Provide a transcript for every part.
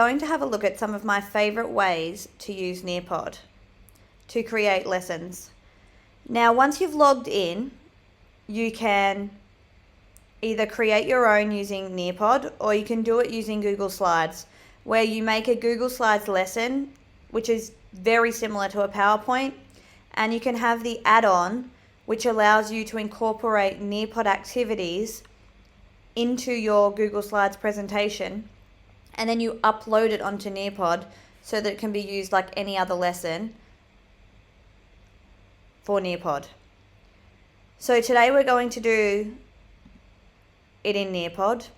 Going to have a look at some of my favorite ways to use Nearpod to create lessons. Now, once you've logged in, you can either create your own using Nearpod, or you can do it using Google Slides, where you make a Google Slides lesson, which is very similar to a PowerPoint, and you can have the add-on, which allows you to incorporate Nearpod activities into your Google Slides presentation, and then you upload it onto Nearpod so that it can be used like any other lesson for Nearpod. So today we're going to do it in Nearpod.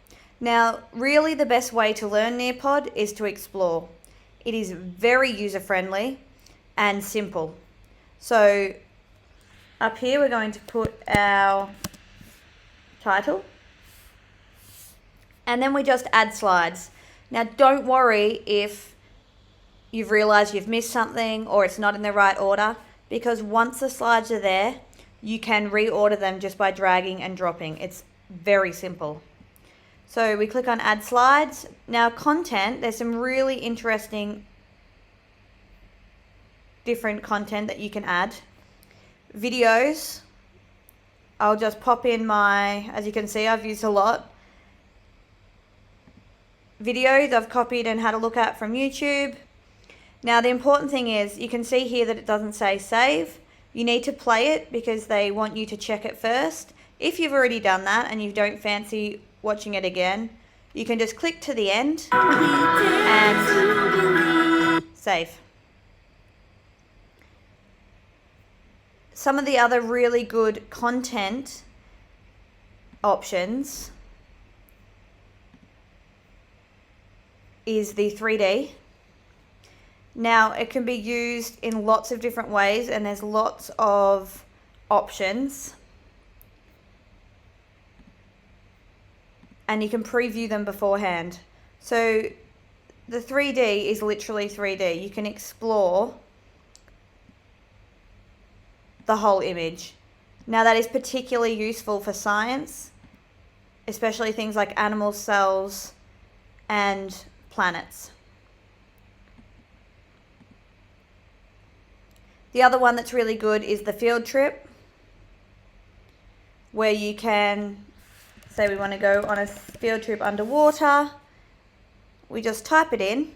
Now, really the best way to learn Nearpod is to explore. It is very user-friendly and simple. So up here we're going to put our title, and then we just add slides. Now, don't worry if you've realized you've missed something or it's not in the right order, because once the slides are there, you can reorder them just by dragging and dropping. It's very simple. So we click on Add Slides. Now, content, there's some really interesting different content that you can add. Videos, I'll just pop in as you can see, I've used a lot. Videos I've copied and had a look at from YouTube. Now, the important thing is you can see here that it doesn't say save. You need to play it because they want you to check it first. If you've already done that and you don't fancy watching it again, you can just click to the end and save. Some of the other really good content options is the 3D. Now, it can be used in lots of different ways and there's lots of options. And you can preview them beforehand. So the 3D is literally 3D. You can explore the whole image. Now, that is particularly useful for science, especially things like animal cells and planets. The other one that's really good is the field trip, where you can say we want to go on a field trip underwater. We just type it in.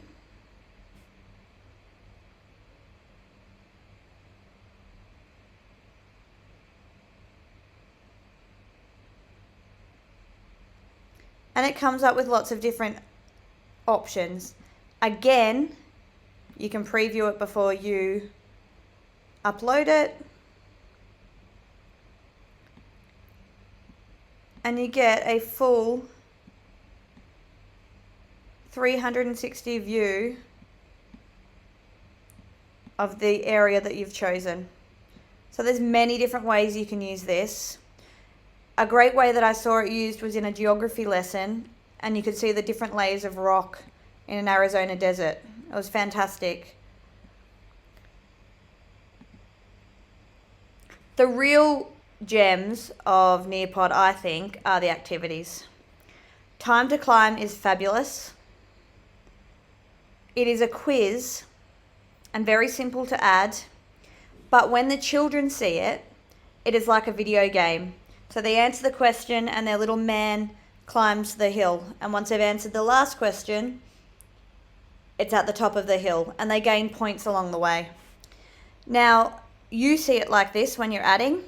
And it comes up with lots of different options. Again, you can preview it before you upload it. And you get a full 360 view of the area that you've chosen. So there's many different ways you can use this. A great way that I saw it used was in a geography lesson, and you could see the different layers of rock in an Arizona desert. It was fantastic. The real gems of Nearpod, I think, are the activities. Time to Climb is fabulous. It is a quiz and very simple to add, but when the children see it, it is like a video game. So they answer the question and their little man climbs the hill, and once they've answered the last question, it's at the top of the hill and they gain points along the way. Now, you see it like this when you're adding.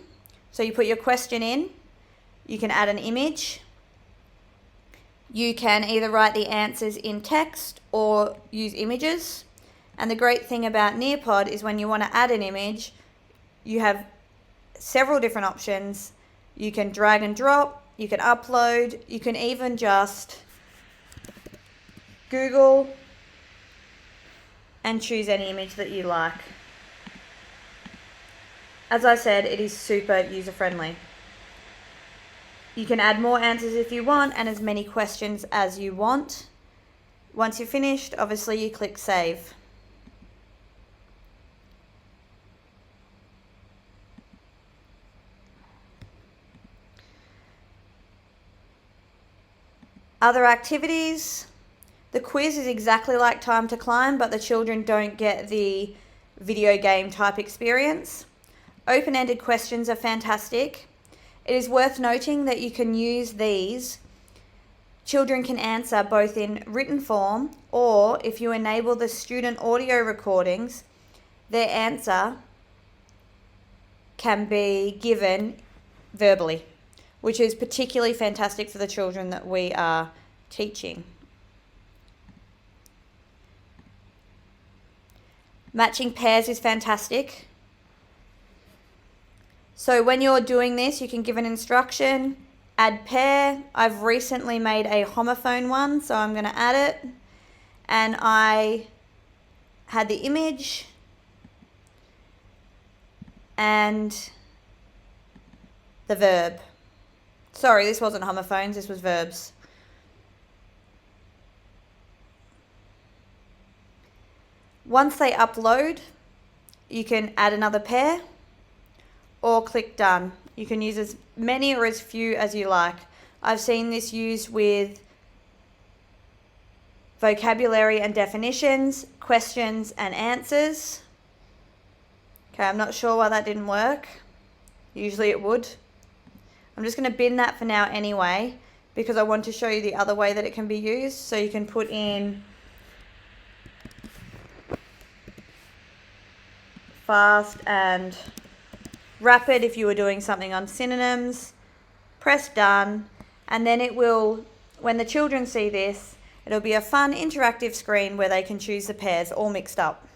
So you put your question in, you can add an image, you can either write the answers in text or use images. And the great thing about Nearpod is when you want to add an image, you have several different options. You can drag and drop, you can upload, you can even just Google and choose any image that you like. As I said, it is super user-friendly. You can add more answers if you want and as many questions as you want. Once you're finished, obviously you click Save. Other activities, The quiz is exactly like Time to Climb, but the children don't get the video game type experience. Open-ended questions are fantastic. It is worth noting that you can use these. Children can answer both in written form, or if you enable the student audio recordings, their answer can be given verbally, which is particularly fantastic for the children that we are teaching. Matching pairs is fantastic. So when you're doing this, you can give an instruction, add pair. I've recently made a homophone one, so I'm going to add it. And I had the image and the verb. Sorry, this wasn't homophones, this was verbs. Once they upload, you can add another pair or click done. You can use as many or as few as you like. I've seen this used with vocabulary and definitions, questions and answers. Okay, I'm not sure why that didn't work. Usually it would. I'm just going to bin that for now anyway, because I want to show you the other way that it can be used. So you can put in fast and rapid if you were doing something on synonyms. Press done, and then it will, when the children see this, it'll be a fun interactive screen where they can choose the pairs all mixed up.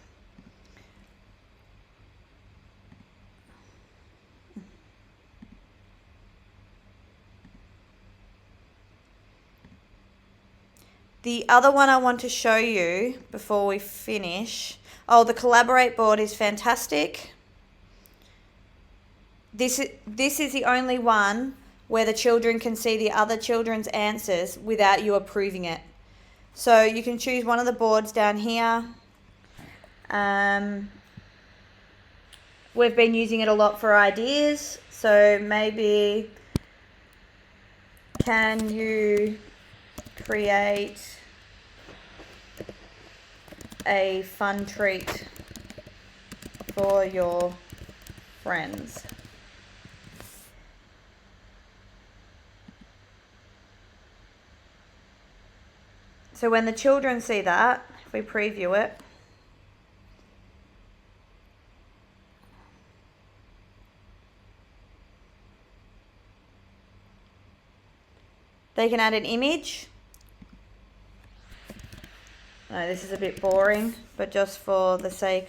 The other one I want to show you before we finish, the Collaborate board is fantastic. This is the only one where the children can see the other children's answers without you approving it. So you can choose one of the boards down here. We've been using it a lot for ideas. So maybe, can you create a fun treat for your friends? So when the children see that, if we preview it, they can add an image. No, this is a bit boring, but just for the sake,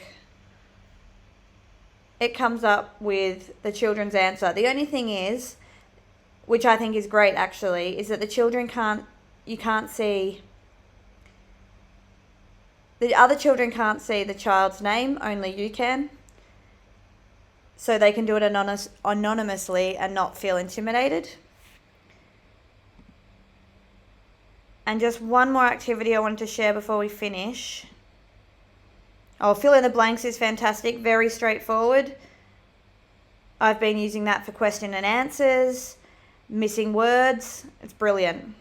it comes up with the children's answer. The only thing is, which I think is great actually, is that the children you can't see, the other children can't see the child's name, only you can. So they can do it anonymously and not feel intimidated. And just one more activity I wanted to share before we finish. Fill in the blanks is fantastic, very straightforward. I've been using that for question and answers, missing words, it's brilliant.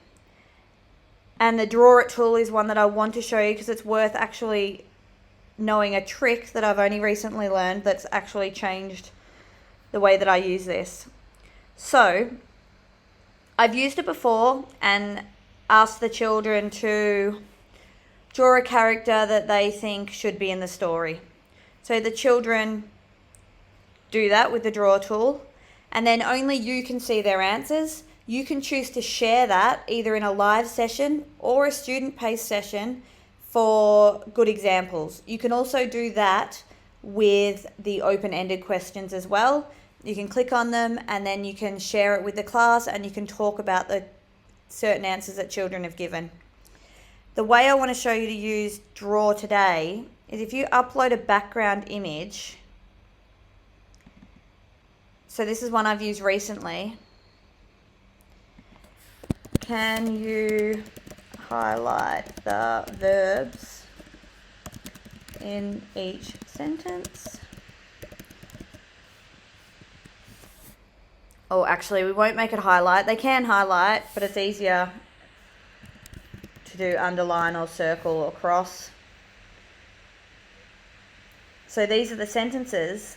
And the Draw It tool is one that I want to show you because it's worth actually knowing a trick that I've only recently learned that's actually changed the way that I use this. So, I've used it before and asked the children to draw a character that they think should be in the story. So the children do that with the Draw tool, and then only you can see their answers. You can choose to share that either in a live session or a student-paced session for good examples. You can also do that with the open-ended questions as well. You can click on them and then you can share it with the class and you can talk about the certain answers that children have given. The way I want to show you to use Draw today is if you upload a background image. So this is one I've used recently. Can you highlight the verbs in each sentence? Oh, actually, we won't make it highlight. They can highlight, but it's easier to do underline or circle or cross. So these are the sentences.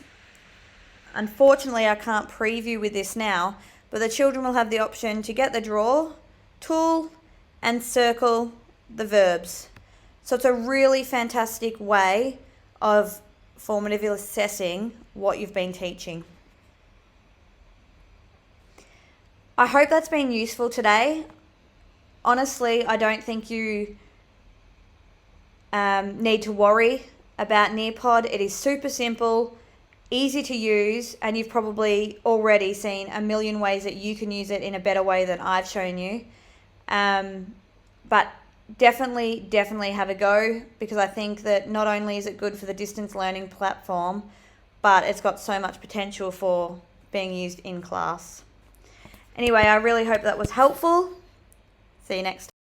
Unfortunately, I can't preview with this now, but the children will have the option to get the draw tool and circle the verbs. So it's a really fantastic way of formatively assessing what you've been teaching. I hope that's been useful today. Honestly, I don't think you need to worry about Nearpod. It is super simple, easy to use, and you've probably already seen a million ways that you can use it in a better way than I've shown you. But definitely have a go, because I think that not only is it good for the distance learning platform, but it's got so much potential for being used in class. Anyway, I really hope that was helpful. See you next time.